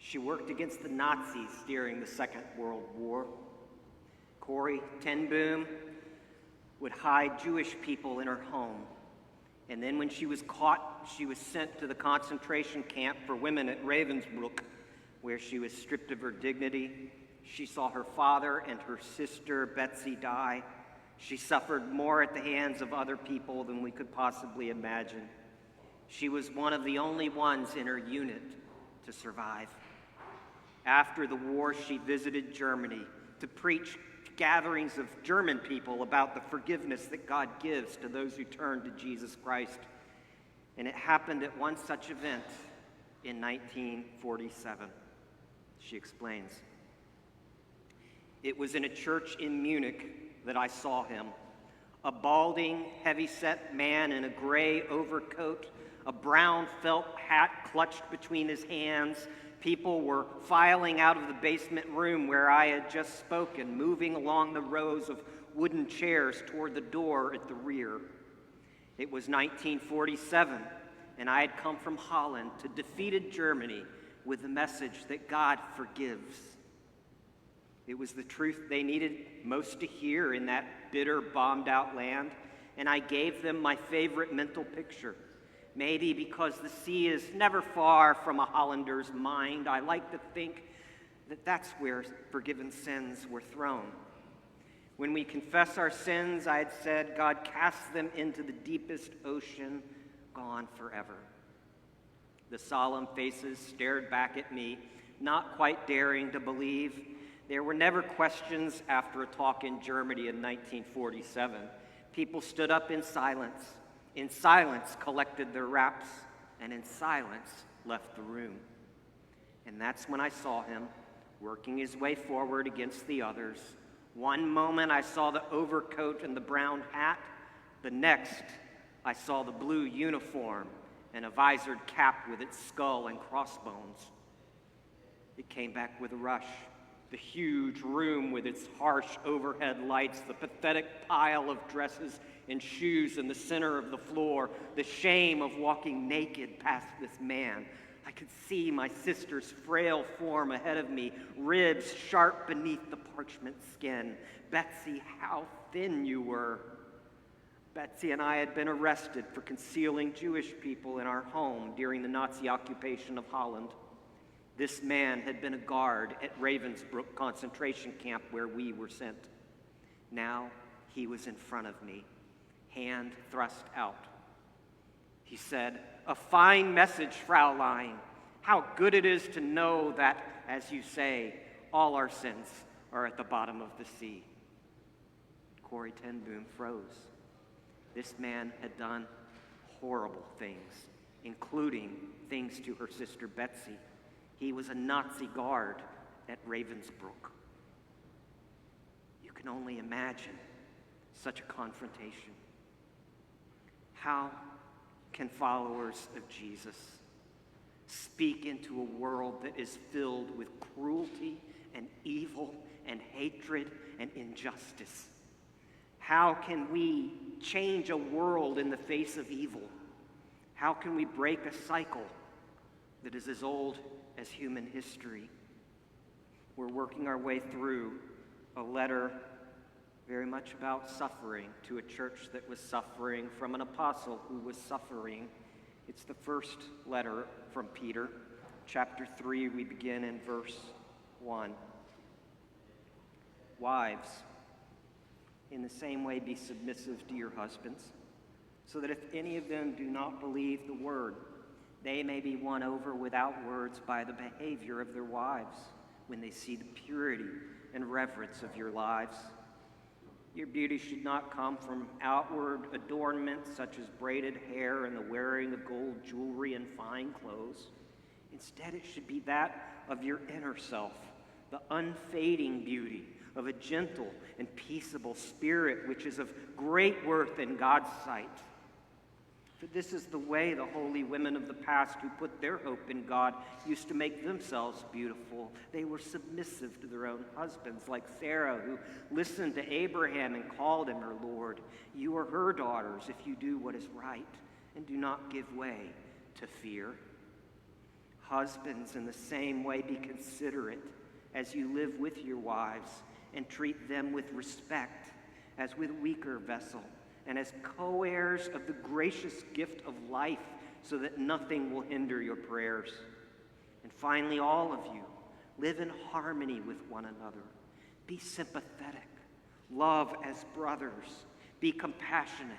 She worked against the Nazis during the Second World War. Corrie ten Boom would hide Jewish people in her home. And then when she was caught, she was sent to the concentration camp for women at Ravensbrück, where she was stripped of her dignity. She saw her father and her sister, Betsy, die. She suffered more at the hands of other people than we could possibly imagine. She was one of the only ones in her unit to survive. After the war, she visited Germany to preach to gatherings of German people about the forgiveness that God gives to those who turn to Jesus Christ. And it happened at one such event in 1947. She explains, "It was in a church in Munich that I saw him, a balding, heavy-set man in a gray overcoat, a brown felt hat clutched between his hands. People were filing out of the basement room where I had just spoken, moving along the rows of wooden chairs toward the door at the rear. It was 1947, and I had come from Holland to defeated Germany with the message that God forgives. It was the truth they needed most to hear in that bitter, bombed-out land, and I gave them my favorite mental picture. Maybe because the sea is never far from a Hollander's mind, I like to think that that's where forgiven sins were thrown. When we confess our sins, I had said, God casts them into the deepest ocean, gone forever." The solemn faces stared back at me, not quite daring to believe. There were never questions after a talk in Germany in 1947. People stood up in silence collected their wraps, and in silence left the room. And that's when I saw him working his way forward against the others. One moment I saw the overcoat and the brown hat. The next, I saw the blue uniform and a visored cap with its skull and crossbones. It came back with a rush. The huge room with its harsh overhead lights, the pathetic pile of dresses and shoes in the center of the floor, the shame of walking naked past this man. I could see my sister's frail form ahead of me, ribs sharp beneath the parchment skin. "Betsy, how thin you were." Betsy and I had been arrested for concealing Jewish people in our home during the Nazi occupation of Holland. This man had been a guard at Ravensbrück concentration camp where we were sent. Now he was in front of me, hand thrust out. He said, "A fine message, Fraulein. How good it is to know that, as you say, all our sins are at the bottom of the sea." Corrie ten Boom froze. This man had done horrible things, including things to her sister Betsy. He was a Nazi guard at Ravensbrück. You can only imagine such a confrontation. How can followers of Jesus speak into a world that is filled with cruelty and evil and hatred and injustice? How can we change a world in the face of evil? How can we break a cycle that is as old as human history? We're working our way through a letter very much about suffering to a church that was suffering from an apostle who was suffering. It's the first letter from Peter. Chapter 3, we begin in verse 1. "Wives, in the same way be submissive to your husbands, so that if any of them do not believe the word, they may be won over without words by the behavior of their wives when they see the purity and reverence of your lives. Your beauty should not come from outward adornment such as braided hair and the wearing of gold jewelry and fine clothes. Instead, it should be that of your inner self, the unfading beauty of a gentle and peaceable spirit, which is of great worth in God's sight. For this is the way the holy women of the past who put their hope in God used to make themselves beautiful. They were submissive to their own husbands, like Sarah, who listened to Abraham and called him her Lord. You are her daughters if you do what is right and do not give way to fear. Husbands, in the same way, be considerate as you live with your wives, and treat them with respect, as with weaker vessel, and as co-heirs of the gracious gift of life, so that nothing will hinder your prayers. And finally, all of you, live in harmony with one another. Be sympathetic. Love as brothers. Be compassionate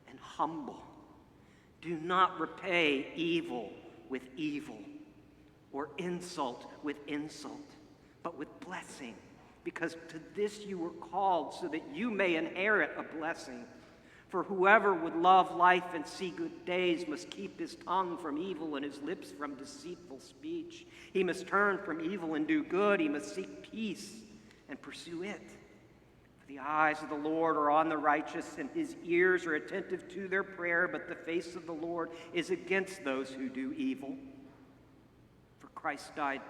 and humble. Do not repay evil with evil, or insult with insult, but with blessing, because to this you were called, so that you may inherit a blessing. For whoever would love life and see good days must keep his tongue from evil and his lips from deceitful speech. He must turn from evil and do good. He must seek peace and pursue it. For the eyes of the Lord are on the righteous, and his ears are attentive to their prayer, but the face of the Lord is against those who do evil. For Christ died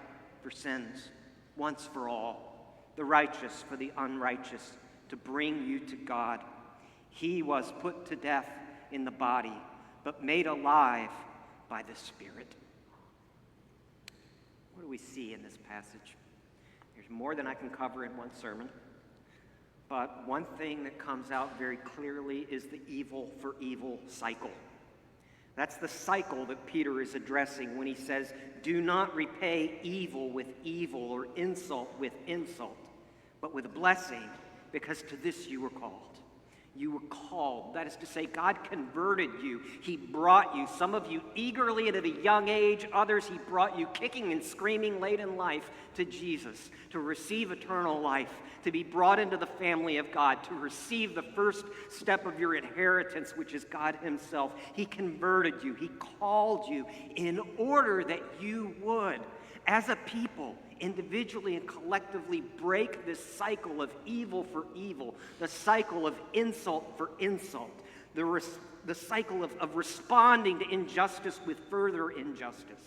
for sins once for all, the righteous for the unrighteous, to bring you to God. He was put to death in the body, but made alive by the Spirit. What do we see in this passage? There's more than I can cover in one sermon, but one thing that comes out very clearly is the evil for evil cycle. That's the cycle that Peter is addressing when he says, do not repay evil with evil or insult with insult, but with a blessing, because to this you were called. You were called. That is to say, God converted you. He brought you, some of you eagerly and at a young age, others he brought you kicking and screaming late in life to Jesus, to receive eternal life, to be brought into the family of God, to receive the first step of your inheritance, which is God himself. He converted you. He called you in order that you would, as a people, individually and collectively break this cycle of evil for evil, the cycle of insult for insult, the cycle of responding to injustice with further injustice.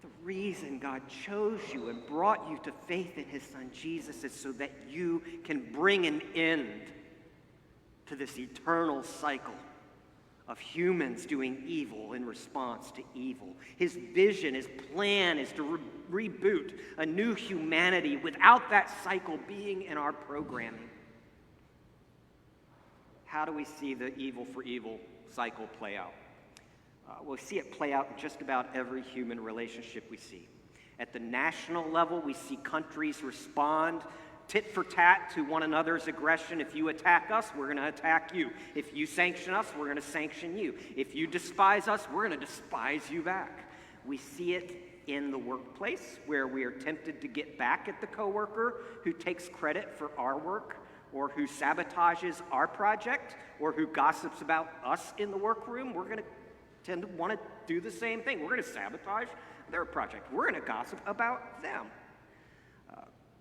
The reason God chose you and brought you to faith in his Son Jesus is so that you can bring an end to this eternal cycle of humans doing evil in response to evil. His vision, his plan is to reboot a new humanity without that cycle being in our programming. How do we see the evil for evil cycle play out? We see it play out in just about every human relationship we see. At the national level, we see countries respond tit for tat to one another's aggression. If you attack us, we're going to attack you. If you sanction us, we're going to sanction you. If you despise us, we're going to despise you back. We see it in the workplace, where we are tempted to get back at the coworker who takes credit for our work, or who sabotages our project, or who gossips about us in the workroom. We're going to tend to want to do the same thing. We're going to sabotage their project. We're going to gossip about them.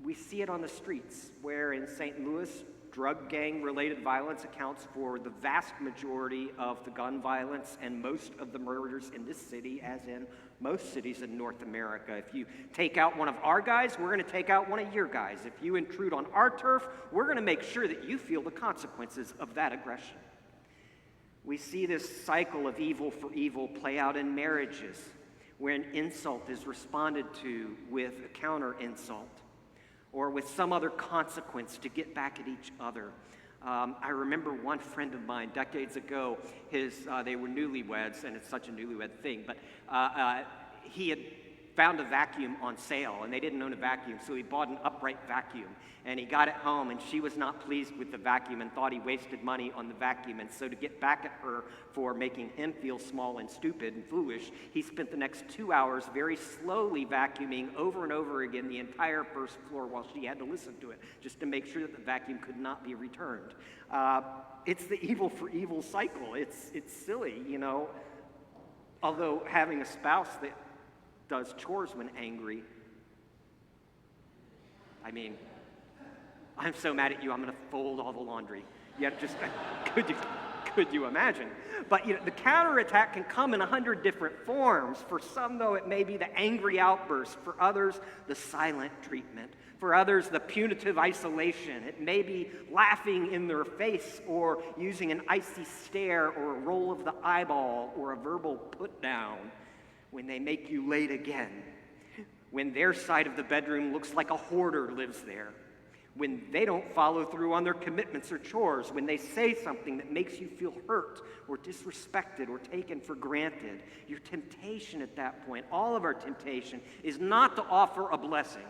We see it on the streets, where in St. Louis, drug gang-related violence accounts for the vast majority of the gun violence and most of the murders in this city, as in most cities in North America. If you take out one of our guys, we're going to take out one of your guys. If you intrude on our turf, we're going to make sure that you feel the consequences of that aggression. We see this cycle of evil for evil play out in marriages, where an insult is responded to with a counter-insult, or with some other consequence to get back at each other. I remember one friend of mine decades ago, they were newlyweds, and it's such a newlywed thing, but he had found a vacuum on sale, and they didn't own a vacuum, so he bought an upright vacuum. And he got it home, and she was not pleased with the vacuum and thought he wasted money on the vacuum. And so to get back at her for making him feel small and stupid and foolish, he spent the next 2 hours very slowly vacuuming over and over again the entire first floor while she had to listen to it, just to make sure that the vacuum could not be returned. It's the evil for evil cycle. It's silly, you know. Although having a spouse that does chores when angry, I mean, I'm so mad at you, I'm going to fold all the laundry. Yeah, just could you imagine? But you know, the counterattack can come in 100 different forms. For some, though, it may be the angry outburst. For others, the silent treatment. For others, the punitive isolation. It may be laughing in their face, or using an icy stare, or a roll of the eyeball, or a verbal put down. when they make you late again, when their side of the bedroom looks like a hoarder lives there, when they don't follow through on their commitments or chores, when they say something that makes you feel hurt or disrespected or taken for granted. Your temptation at that point, all of our temptation, is not to offer a blessing.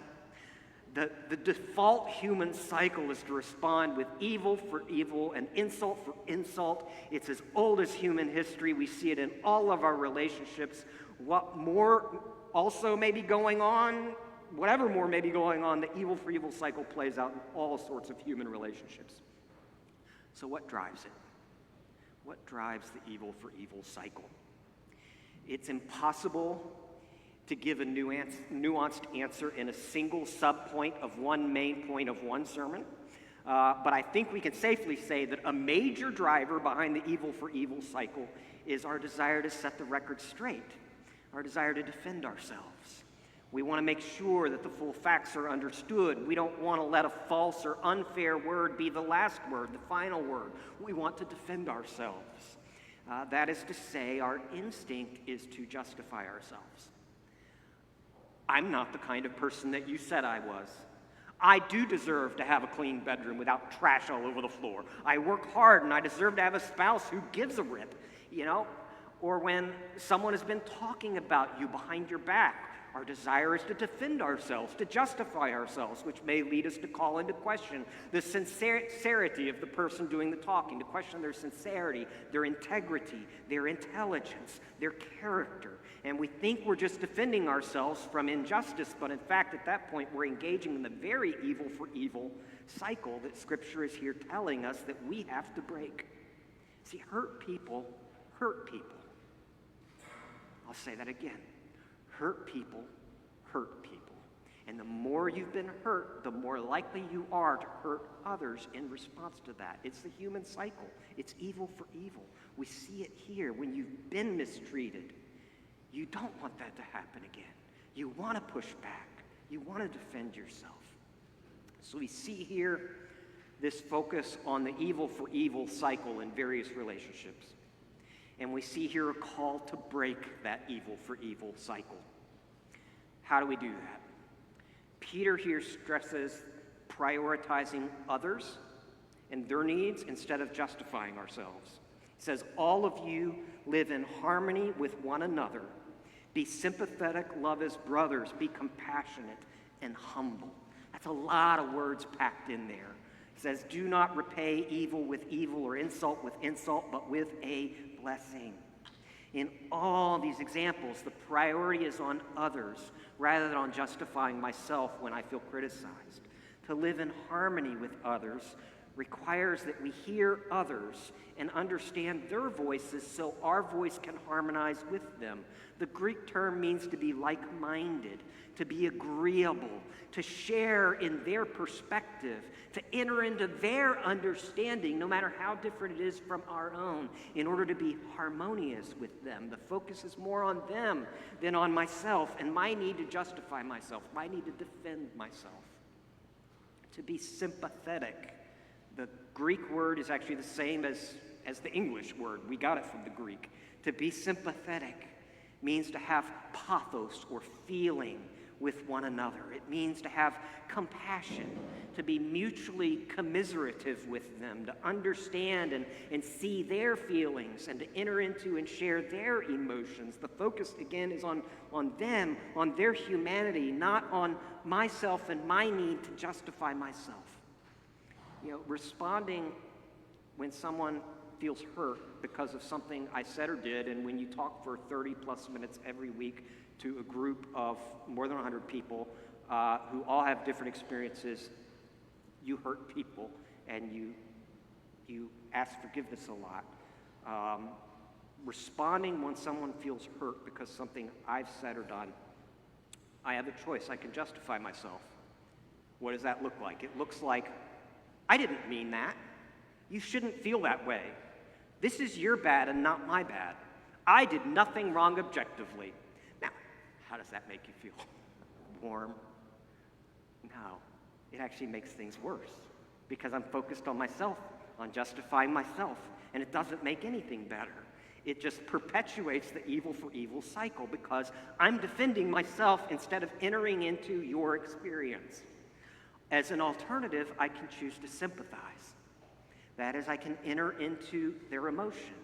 The default human cycle is to respond with evil for evil and insult for insult. It's as old as human history. We see it in all of our relationships. What more also may be going on, whatever more may be going on, the evil for evil cycle plays out in all sorts of human relationships. So what drives it? What drives the evil for evil cycle? It's impossible to give a nuanced answer in a single subpoint of one main point of one sermon. But I think we can safely say that a major driver behind the evil for evil cycle is our desire to set the record straight, our desire to defend ourselves. We want to make sure that the full facts are understood. We don't want to let a false or unfair word be the last word, the final word. We want to defend ourselves. That is to say, our instinct is to justify ourselves. I'm not the kind of person that you said I was. I do deserve to have a clean bedroom without trash all over the floor. I work hard and I deserve to have a spouse who gives a rip, Or when someone has been talking about you behind your back, our desire is to defend ourselves, to justify ourselves, which may lead us to call into question the sincerity of the person doing the talking, to question their sincerity, their integrity, their intelligence, their character. And we think we're just defending ourselves from injustice, but in fact, at that point, we're engaging in the very evil for evil cycle that Scripture is here telling us that we have to break. See, hurt people hurt people. I'll say that again. Hurt people hurt people. And the more you've been hurt, the more likely you are to hurt others in response to that. It's the human cycle. It's evil for evil. We see it here. When you've been mistreated, you don't want that to happen again. You want to push back. You want to defend yourself. So we see here this focus on the evil for evil cycle in various relationships. And we see here a call to break that evil for evil cycle. How do we do that? Peter here stresses prioritizing others and their needs instead of justifying ourselves. He says, all of you live in harmony with one another. Be sympathetic, love as brothers, be compassionate and humble. That's a lot of words packed in there. He says, do not repay evil with evil or insult with insult, but with a blessing. In all these examples, the priority is on others rather than on justifying myself when I feel criticized. To live in harmony with others requires that we hear others and understand their voices so our voice can harmonize with them. The Greek term means to be like-minded, to be agreeable, to share in their perspective, to enter into their understanding, no matter how different it is from our own, in order to be harmonious with them. The focus is more on them than on myself and my need to justify myself, my need to defend myself. To be sympathetic. The Greek word is actually the same as the English word. We got it from the Greek. To be sympathetic means to have pathos or feeling with one another. It means to have compassion, to be mutually commiserative with them, to understand and see their feelings, and to enter into and share their emotions. The focus, again, is on them, on their humanity, not on myself and my need to justify myself. Responding when someone feels hurt because of something I said or did, and when you talk for 30 plus minutes every week to a group of more than 100 people who all have different experiences, you hurt people and you ask forgiveness a lot. Responding when someone feels hurt because something I've said or done, I have a choice. I can justify myself. What does that look like? It looks like, I didn't mean that. You shouldn't feel that way. This is your bad and not my bad. I did nothing wrong objectively. Now, how does that make you feel? Warm? No, it actually makes things worse because I'm focused on myself, on justifying myself, and it doesn't make anything better. It just perpetuates the evil for evil cycle because I'm defending myself instead of entering into your experience. As an alternative, I can choose to sympathize. That is, I can enter into their emotion.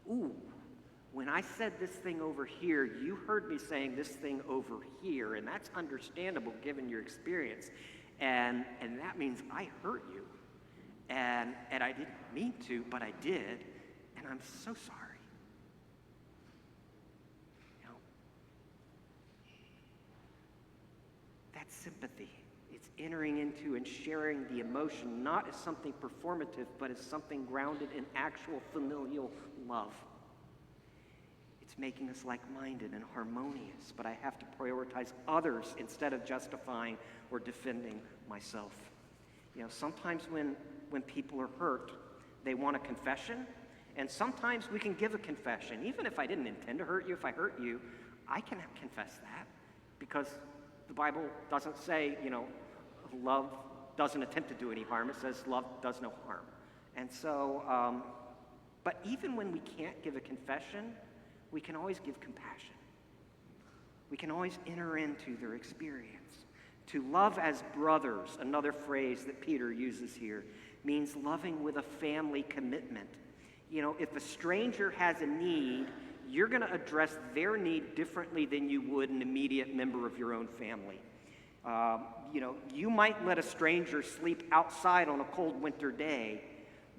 Ooh, when I said this thing over here, you heard me saying this thing over here, and that's understandable given your experience. And that means I hurt you. And I didn't mean to, but I did, and I'm so sorry. You know, that's sympathy. It's entering into and sharing the emotion, not as something performative, but as something grounded in actual familial love. It's making us like-minded and harmonious, but I have to prioritize others instead of justifying or defending myself. You know, sometimes when people are hurt, they want a confession, and sometimes we can give a confession. Even if I didn't intend to hurt you, if I hurt you, I can confess that because the Bible doesn't say, you know, love doesn't attempt to do any harm. It says love does no harm. And so, but even when we can't give a confession, we can always give compassion. We can always enter into their experience. To love as brothers, another phrase that Peter uses here, means loving with a family commitment. You know, if a stranger has a need, you're going to address their need differently than you would an immediate member of your own family. You know, you might let a stranger sleep outside on a cold winter day,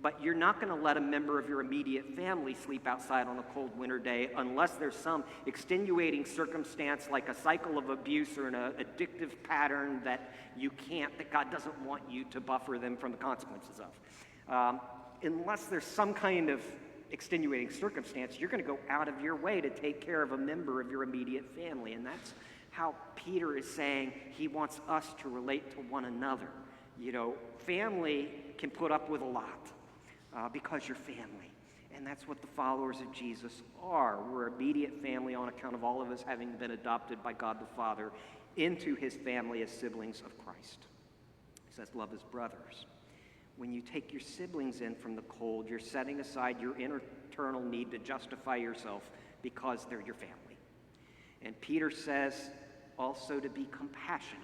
but you're not going to let a member of your immediate family sleep outside on a cold winter day unless there's some extenuating circumstance like a cycle of abuse or an addictive pattern that God doesn't want you to buffer them from the consequences of. Unless there's some kind of extenuating circumstance, you're going to go out of your way to take care of a member of your immediate family. And that's how Peter is saying he wants us to relate to one another. You know, family can put up with a lot. Because you're family. And that's what the followers of Jesus are. We're immediate family on account of all of us having been adopted by God the Father into his family as siblings of Christ. He says, love as brothers. When you take your siblings in from the cold, you're setting aside your internal need to justify yourself because they're your family. And Peter says also to be compassionate.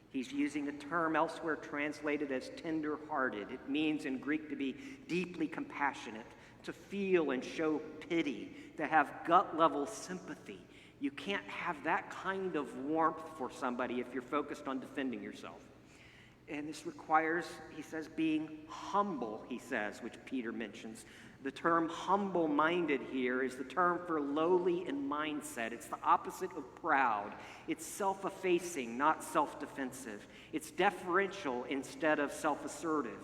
He's using a term elsewhere translated as tender-hearted. It means in Greek to be deeply compassionate, to feel and show pity, to have gut-level sympathy. You can't have that kind of warmth for somebody if you're focused on defending yourself. And this requires, he says, being humble, he says, which Peter mentions. The term humble-minded here is the term for lowly in mindset. It's the opposite of proud. It's self-effacing, not self-defensive. It's deferential instead of self-assertive.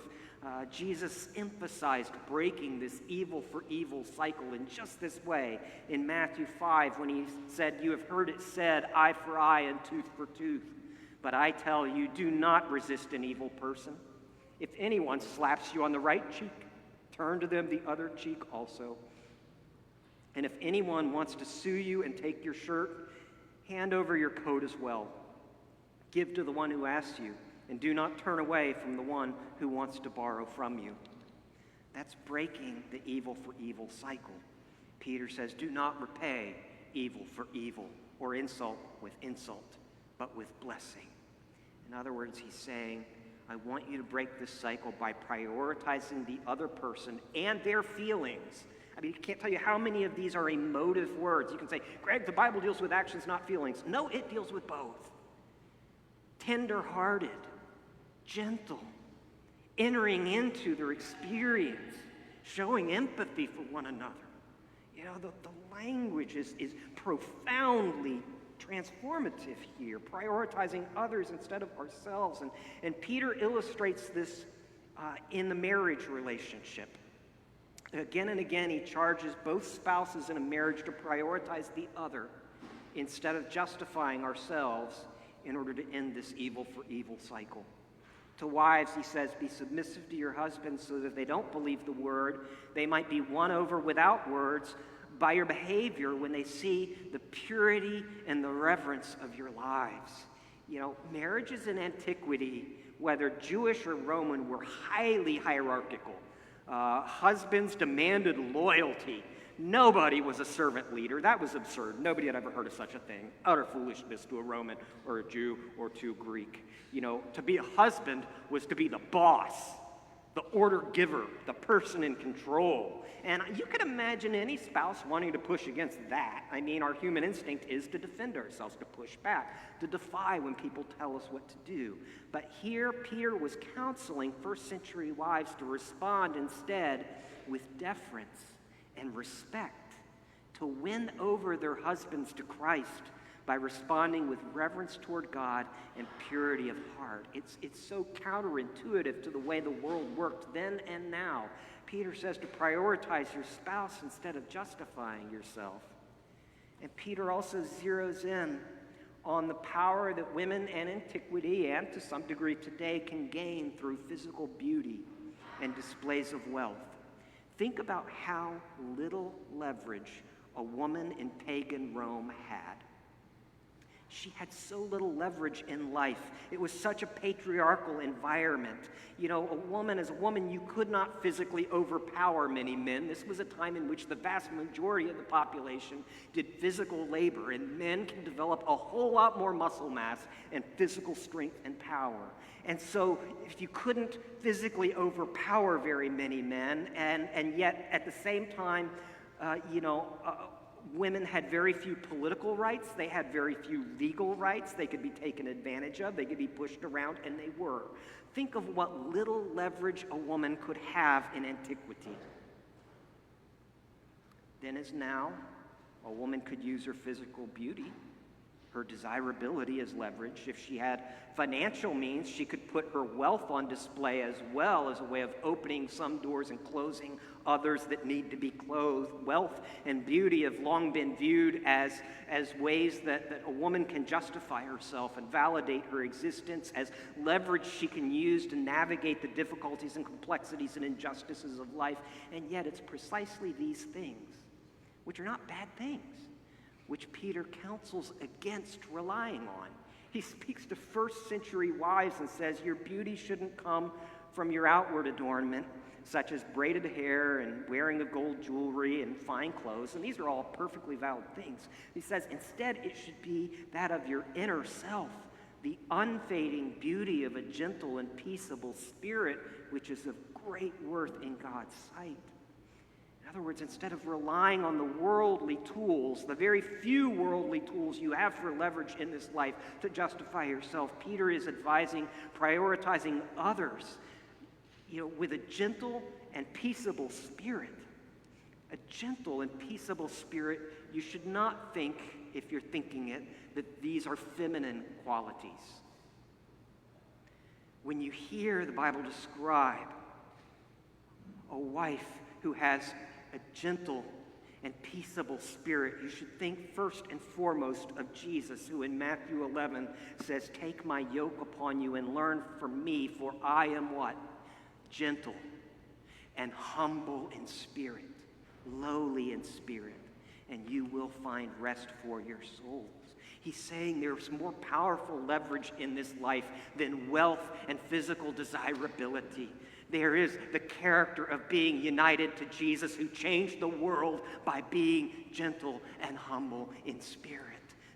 Jesus emphasized breaking this evil for evil cycle in just this way in Matthew 5 when he said, "You have heard it said, eye for eye and tooth for tooth. But I tell you, do not resist an evil person. If anyone slaps you on the right cheek, turn to them the other cheek also. And if anyone wants to sue you and take your shirt, hand over your coat as well. Give to the one who asks you, and do not turn away from the one who wants to borrow from you." That's breaking the evil for evil cycle. Peter says, do not repay evil for evil or insult with insult, but with blessing. In other words, he's saying, I want you to break this cycle by prioritizing the other person and their feelings. I mean, I can't tell you how many of these are emotive words. You can say, Greg, the Bible deals with actions, not feelings. No, it deals with both. Tender-hearted, gentle, entering into their experience, showing empathy for one another. You know, the language is profoundly transformative here, prioritizing others instead of ourselves. And Peter illustrates this in the marriage relationship. Again and again, he charges both spouses in a marriage to prioritize the other instead of justifying ourselves in order to end this evil for evil cycle. To wives, he says, be submissive to your husbands so that if they don't believe the word, they might be won over without words by your behavior when they see the purity and the reverence of your lives. You know, marriages in antiquity, whether Jewish or Roman, were highly hierarchical. Husbands demanded loyalty Nobody was a servant leader. That was absurd. Nobody had ever heard of such a thing. Utter foolishness to a Roman or a Jew or to a Greek. To be a husband was to be the boss, the order giver, the person in control. And you can imagine any spouse wanting to push against that. I mean, our human instinct is to defend ourselves, to push back, to defy when people tell us what to do. But here, Peter was counseling first century wives to respond instead with deference and respect, to win over their husbands to Christ by responding with reverence toward God and purity of heart. It's so counterintuitive to the way the world worked then and now. Peter says to prioritize your spouse instead of justifying yourself. And Peter also zeroes in on the power that women in antiquity and to some degree today can gain through physical beauty and displays of wealth. Think about how little leverage a woman in pagan Rome had. She had so little leverage in life. It was such a patriarchal environment. As a woman, you could not physically overpower many men. This was a time in which the vast majority of the population did physical labor, and men can develop a whole lot more muscle mass and physical strength and power. And so if you couldn't physically overpower very many men, and yet at the same time, women had very few political rights. They had very few legal rights. They could be taken advantage of. They could be pushed around, and they were. Think of what little leverage a woman could have in antiquity. Then as now, a woman could use her physical beauty, her desirability as leverage. If she had financial means, she could put her wealth on display as well as a way of opening some doors and closing others that need to be closed. Wealth and beauty have long been viewed as ways that a woman can justify herself and validate her existence, as leverage she can use to navigate the difficulties and complexities and injustices of life. And yet it's precisely these things, which are not bad things, which Peter counsels against relying on. He speaks to first century wives and says, your beauty shouldn't come from your outward adornment, such as braided hair and wearing of gold jewelry and fine clothes, and these are all perfectly valid things. He says, instead, it should be that of your inner self, the unfading beauty of a gentle and peaceable spirit, which is of great worth in God's sight. In other words, instead of relying on the worldly tools, the very few worldly tools you have for leverage in this life to justify yourself, Peter is advising prioritizing others, with a gentle and peaceable spirit. A gentle and peaceable spirit, you should not think, if you're thinking it, that these are feminine qualities. When you hear the Bible describe a wife who has a gentle and peaceable spirit, you should think first and foremost of Jesus, who in Matthew 11 says, take my yoke upon you and learn from me, for I am what? Gentle and humble in spirit, lowly in spirit, and you will find rest for your souls. He's saying there's more powerful leverage in this life than wealth and physical desirability. There is the character of being united to Jesus, who changed the world by being gentle and humble in spirit,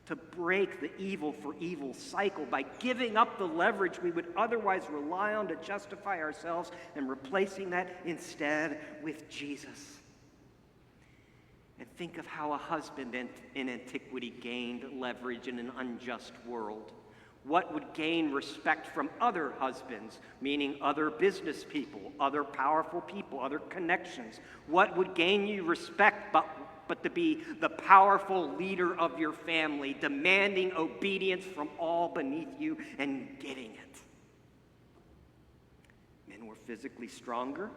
to break the evil for evil cycle by giving up the leverage we would otherwise rely on to justify ourselves and replacing that instead with Jesus. And think of how a husband in antiquity gained leverage in an unjust world. What would gain respect from other husbands, meaning other business people, other powerful people, other connections? What would gain you respect but to be the powerful leader of your family, demanding obedience from all beneath you and getting it? Men were physically stronger.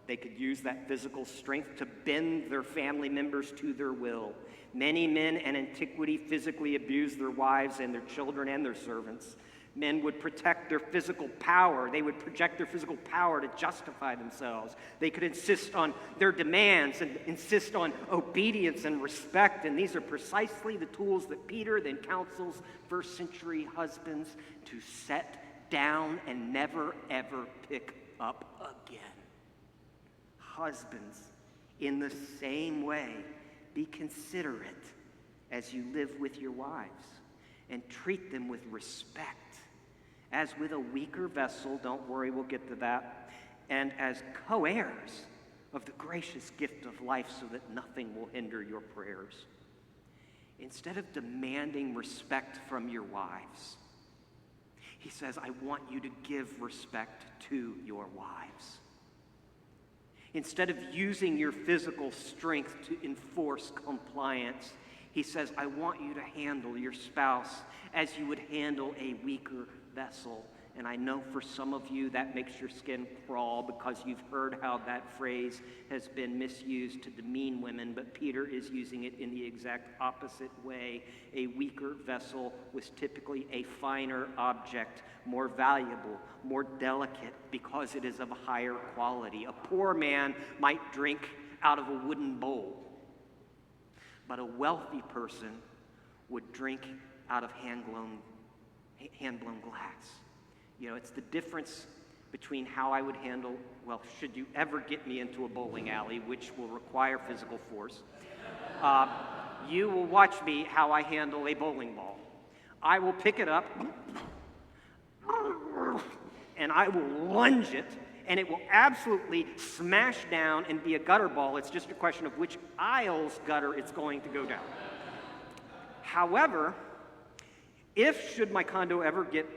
They could use that physical strength to bend their family members to their will. Many men in antiquity physically abused their wives and their children and their servants. Men would protect their physical power. They would project their physical power to justify themselves. They could insist on their demands and insist on obedience and respect. And these are precisely the tools that Peter then counsels first century husbands to set down and never, ever pick up again. Husbands, In the same way, be considerate as you live with your wives, and treat them with respect, as with a weaker vessel, don't worry, we'll get to that, and as co-heirs of the gracious gift of life, so that nothing will hinder your prayers. Instead of demanding respect from your wives, he says, I want you to give respect to your wives. Instead of using your physical strength to enforce compliance, he says, I want you to handle your spouse as you would handle a weaker vessel. And I know for some of you that makes your skin crawl because you've heard how that phrase has been misused to demean women, but Peter is using it in the exact opposite way. A weaker vessel was typically a finer object, more valuable, more delicate, because it is of a higher quality. A poor man might drink out of a wooden bowl, but a wealthy person would drink out of hand-blown glass. You know, it's the difference between how I would handle, well, should you ever get me into a bowling alley, which will require physical force, you will watch me how I handle a bowling ball. I will pick it up, and I will lunge it, and it will absolutely smash down and be a gutter ball. It's just a question of which aisle's gutter it's going to go down. However, if should my condo ever get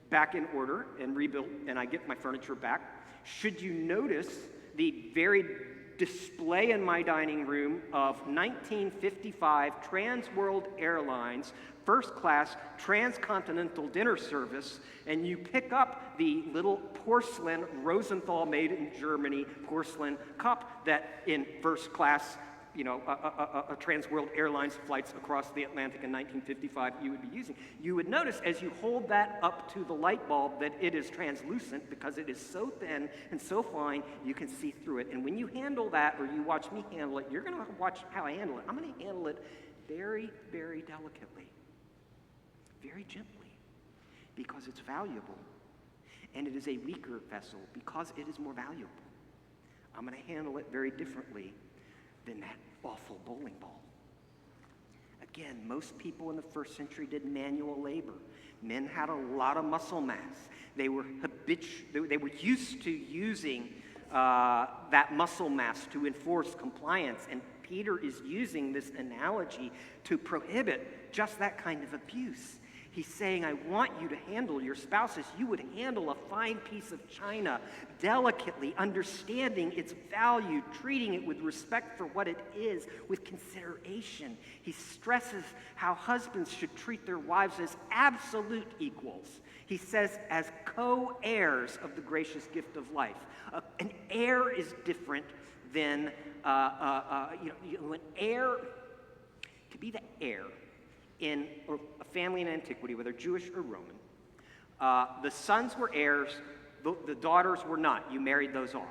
back in order and rebuilt and I get my furniture back, should you notice the very display in my dining room of 1955 Trans World Airlines first class transcontinental dinner service, and you pick up the little porcelain Rosenthal made in Germany porcelain cup that in first class, you know, a Trans World Airlines flights across the Atlantic in 1955 you would be using. You would notice as you hold that up to the light bulb that it is translucent because it is so thin and so fine you can see through it. And when you handle that, or you watch me handle it, you're going to watch how I handle it. I'm going to handle it very, very delicately, very gently, because it's valuable. And it is a weaker vessel because it is more valuable. I'm going to handle it very differently than that awful bowling ball. Again, most people in the first century did manual labor. Men had a lot of muscle mass. They were used to using that muscle mass to enforce compliance, and Peter is using this analogy to prohibit just that kind of abuse. He's saying, I want you to handle your spouse as you would handle a fine piece of china, delicately, understanding its value, treating it with respect for what it is, with consideration. He stresses how husbands should treat their wives as absolute equals. He says, as co-heirs of the gracious gift of life. An heir is different than, an heir, to be the heir in a family in antiquity, whether Jewish or Roman, the sons were heirs, the daughters were not. You married those off.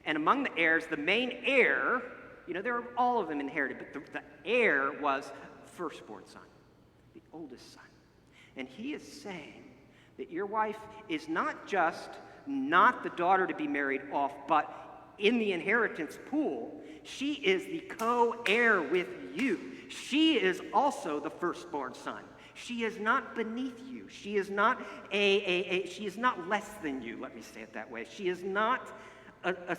And among the heirs, the main heir, there were all of them inherited, but the heir was the firstborn son, the oldest son. And he is saying that your wife is not just not the daughter to be married off, but in the inheritance pool, she is the co-heir with you. She is also the firstborn son. She is not beneath you. She is not she is not less than you, let me say it that way. She is not a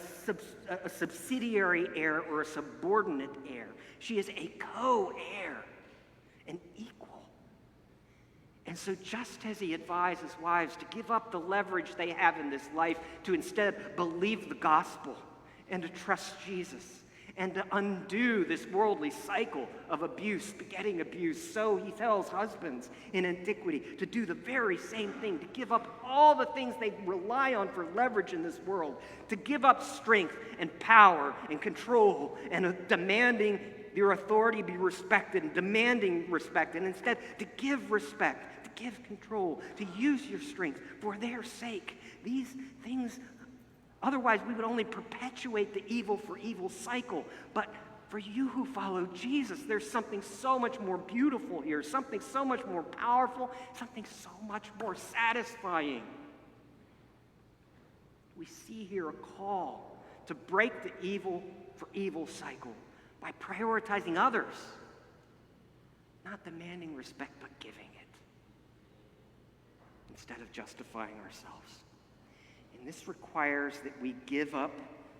subsidiary heir or a subordinate heir. She is a co-heir, an equal. And so just as he advises wives to give up the leverage they have in this life to instead believe the gospel and to trust Jesus, and to undo this worldly cycle of abuse, begetting abuse. So he tells husbands in antiquity to do the very same thing, to give up all the things they rely on for leverage in this world, to give up strength and power and control and demanding your authority be respected and demanding respect, and instead to give respect, to give control, to use your strength for their sake. These things, otherwise, we would only perpetuate the evil for evil cycle. But for you who follow Jesus, there's something so much more beautiful here, something so much more powerful, something so much more satisfying. We see here a call to break the evil for evil cycle by prioritizing others, not demanding respect, but giving it, instead of justifying ourselves. And this requires that we give up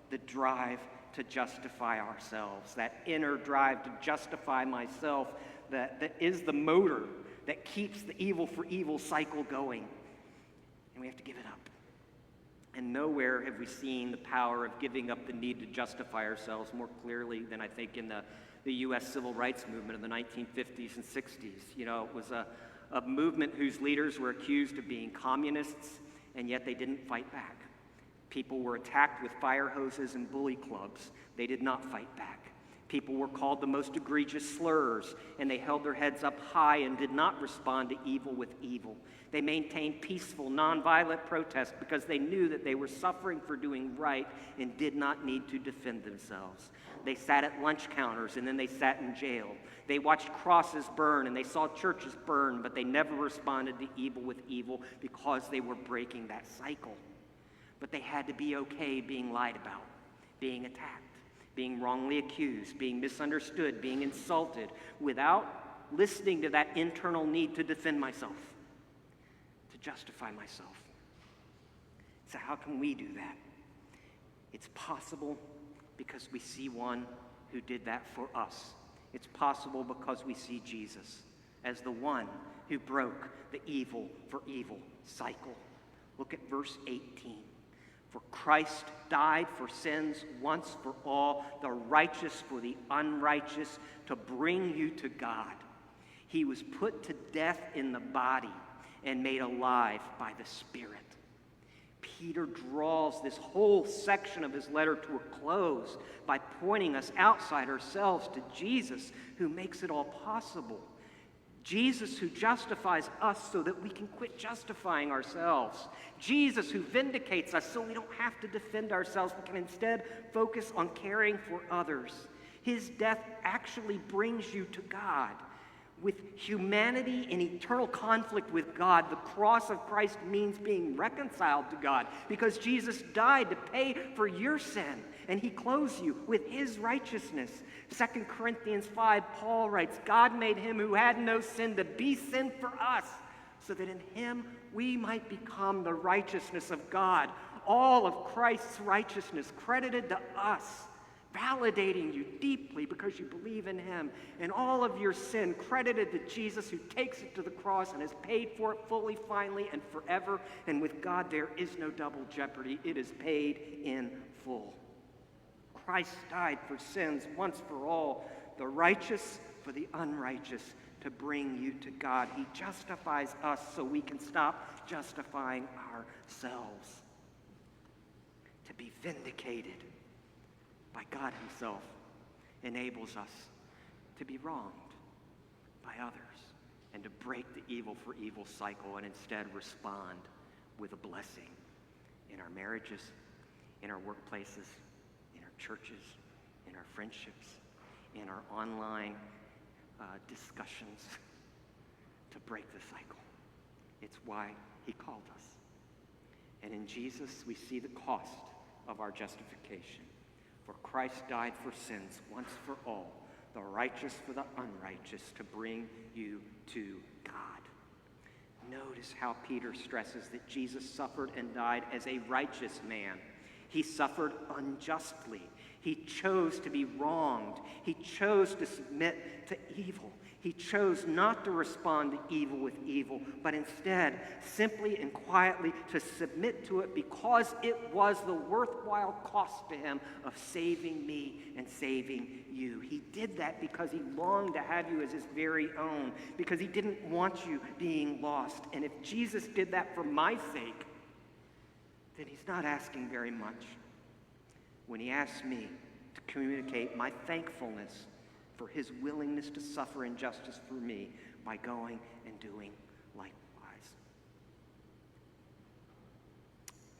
the drive to justify ourselves, that inner drive to justify myself that is the motor that keeps the evil for evil cycle going. And we have to give it up. And nowhere have we seen the power of giving up the need to justify ourselves more clearly than I think in the U.S. civil rights movement of the 1950s and 60s. You know, it was a movement whose leaders were accused of being communists, and yet they didn't fight back. People were attacked with fire hoses and bully clubs. They did not fight back. People were called the most egregious slurs, and they held their heads up high and did not respond to evil with evil. They maintained peaceful, nonviolent protest because they knew that they were suffering for doing right and did not need to defend themselves. They sat at lunch counters, and then they sat in jail. They watched crosses burn, and they saw churches burn, but they never responded to evil with evil because they were breaking that cycle. But they had to be okay being lied about, being attacked, being wrongly accused, being misunderstood, being insulted, without listening to that internal need to defend myself, to justify myself. So how can we do that? It's possible because we see one who did that for us. It's possible because we see Jesus as the one who broke the evil for evil cycle. Look at verse 18. For Christ died for sins once for all, the righteous for the unrighteous, to bring you to God. He was put to death in the body and made alive by the Spirit. Peter draws this whole section of his letter to a close by pointing us outside ourselves to Jesus, who makes it all possible. Jesus who justifies us so that we can quit justifying ourselves. Jesus who vindicates us so we don't have to defend ourselves, but can instead focus on caring for others. His death actually brings you to God. With humanity in eternal conflict with God, the cross of Christ means being reconciled to God because Jesus died to pay for your sin, and he clothes you with his righteousness. 2 Corinthians 5, Paul writes, God made him who had no sin to be sin for us, so that in him we might become the righteousness of God. All of Christ's righteousness credited to us, validating you deeply because you believe in him, and all of your sin credited to Jesus, who takes it to the cross and has paid for it fully, finally, and forever. And with God there is no double jeopardy. It is paid in full. Christ died for sins once for all, the righteous for the unrighteous, to bring you to God. He justifies us so we can stop justifying ourselves, to be vindicated by God himself enables us to be wronged by others and to break the evil for evil cycle and instead respond with a blessing in our marriages, in our workplaces, in our churches, in our friendships, in our online discussions, to break the cycle. It's why he called us. And in Jesus, we see the cost of our justification. For Christ died for sins once for all, the righteous for the unrighteous, to bring you to God. Notice how Peter stresses that Jesus suffered and died as a righteous man. He suffered unjustly. He chose to be wronged. He chose to submit to evil. He chose not to respond to evil with evil, but instead simply and quietly to submit to it because it was the worthwhile cost to him of saving me and saving you. He did that because he longed to have you as his very own, because he didn't want you being lost. And if Jesus did that for my sake, then he's not asking very much when he asks me to communicate my thankfulness for his willingness to suffer injustice for me by going and doing likewise.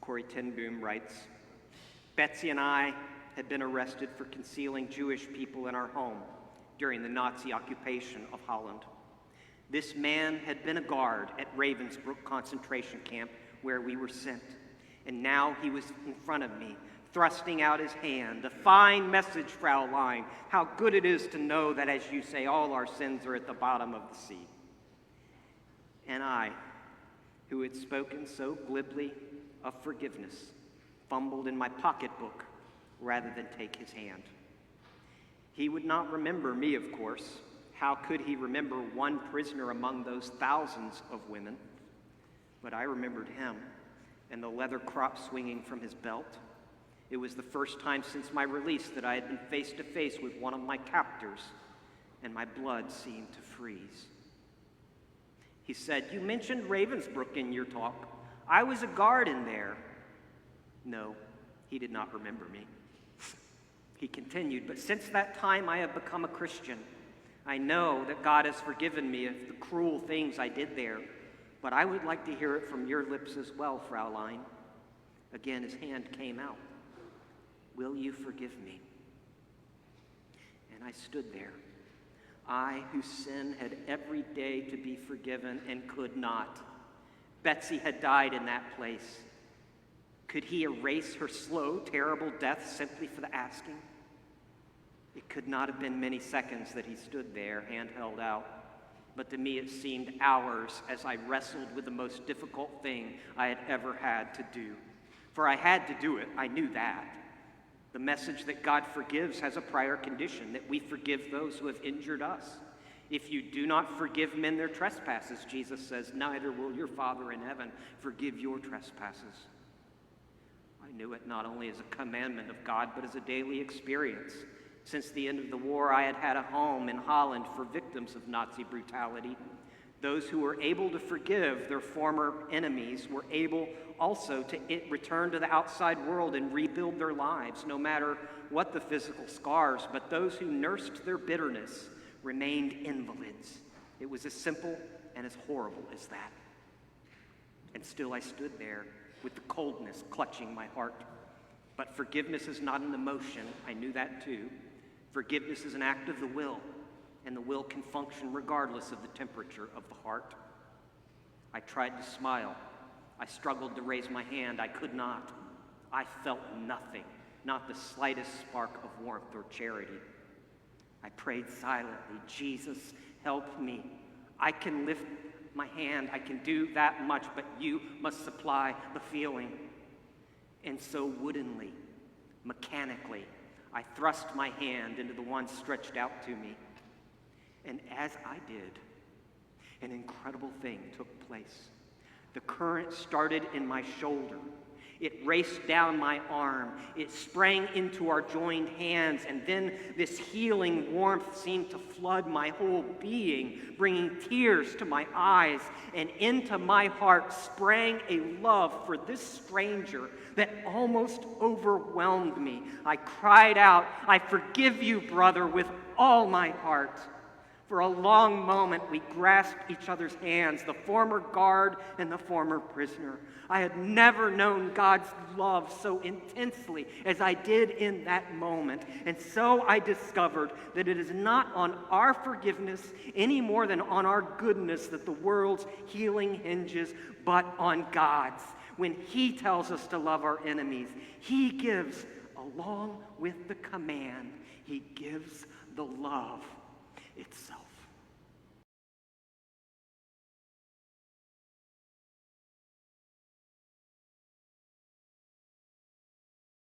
Corrie ten Boom writes, Betsy and I had been arrested for concealing Jewish people in our home during the Nazi occupation of Holland. This man had been a guard at Ravensbrück concentration camp where we were sent, and now he was in front of me, thrusting out his hand. A fine message, Fraulein. How good it is to know that, as you say, all our sins are at the bottom of the sea. And I, who had spoken so glibly of forgiveness, fumbled in my pocketbook rather than take his hand. He would not remember me, of course. How could he remember one prisoner among those thousands of women? But I remembered him and the leather crop swinging from his belt. It was the first time since my release that I had been face to face with one of my captors, and my blood seemed to freeze. He said, "You mentioned Ravensbrück in your talk. I was a guard in there." No, he did not remember me. He continued, "But since that time I have become a Christian. I know that God has forgiven me of the cruel things I did there, but I would like to hear it from your lips as well, Fraulein." Again, his hand came out. "Will you forgive me?" And I stood there, I whose sin had every day to be forgiven and could not. Betsy had died in that place. Could he erase her slow, terrible death simply for the asking? It could not have been many seconds that he stood there, hand held out, but to me it seemed hours as I wrestled with the most difficult thing I had ever had to do. For I had to do it, I knew that. The message that God forgives has a prior condition, that we forgive those who have injured us. If you do not forgive men their trespasses, Jesus says, neither will your Father in heaven forgive your trespasses. I knew it not only as a commandment of God, but as a daily experience. Since the end of the war, I had had a home in Holland for victims of Nazi brutality. Those who were able to forgive their former enemies were able also to return to the outside world and rebuild their lives, no matter what the physical scars. But those who nursed their bitterness remained invalids. It was as simple and as horrible as that. And still I stood there with the coldness clutching my heart. But forgiveness is not an emotion. I knew that too. Forgiveness is an act of the will, and the will can function regardless of the temperature of the heart. I tried to smile. I struggled to raise my hand. I could not. I felt nothing, not the slightest spark of warmth or charity. I prayed silently, "Jesus, help me. I can lift my hand. I can do that much, but you must supply the feeling." And so woodenly, mechanically, I thrust my hand into the one stretched out to me. And as I did, an incredible thing took place. The current started in my shoulder. It raced down my arm. It sprang into our joined hands, and then this healing warmth seemed to flood my whole being, bringing tears to my eyes, and into my heart sprang a love for this stranger that almost overwhelmed me. I cried out, "I forgive you, brother, with all my heart." For a long moment, we grasped each other's hands, the former guard and the former prisoner. I had never known God's love so intensely as I did in that moment. And so I discovered that it is not on our forgiveness any more than on our goodness that the world's healing hinges, but on God's. When He tells us to love our enemies, He gives, along with the command, He gives the love itself.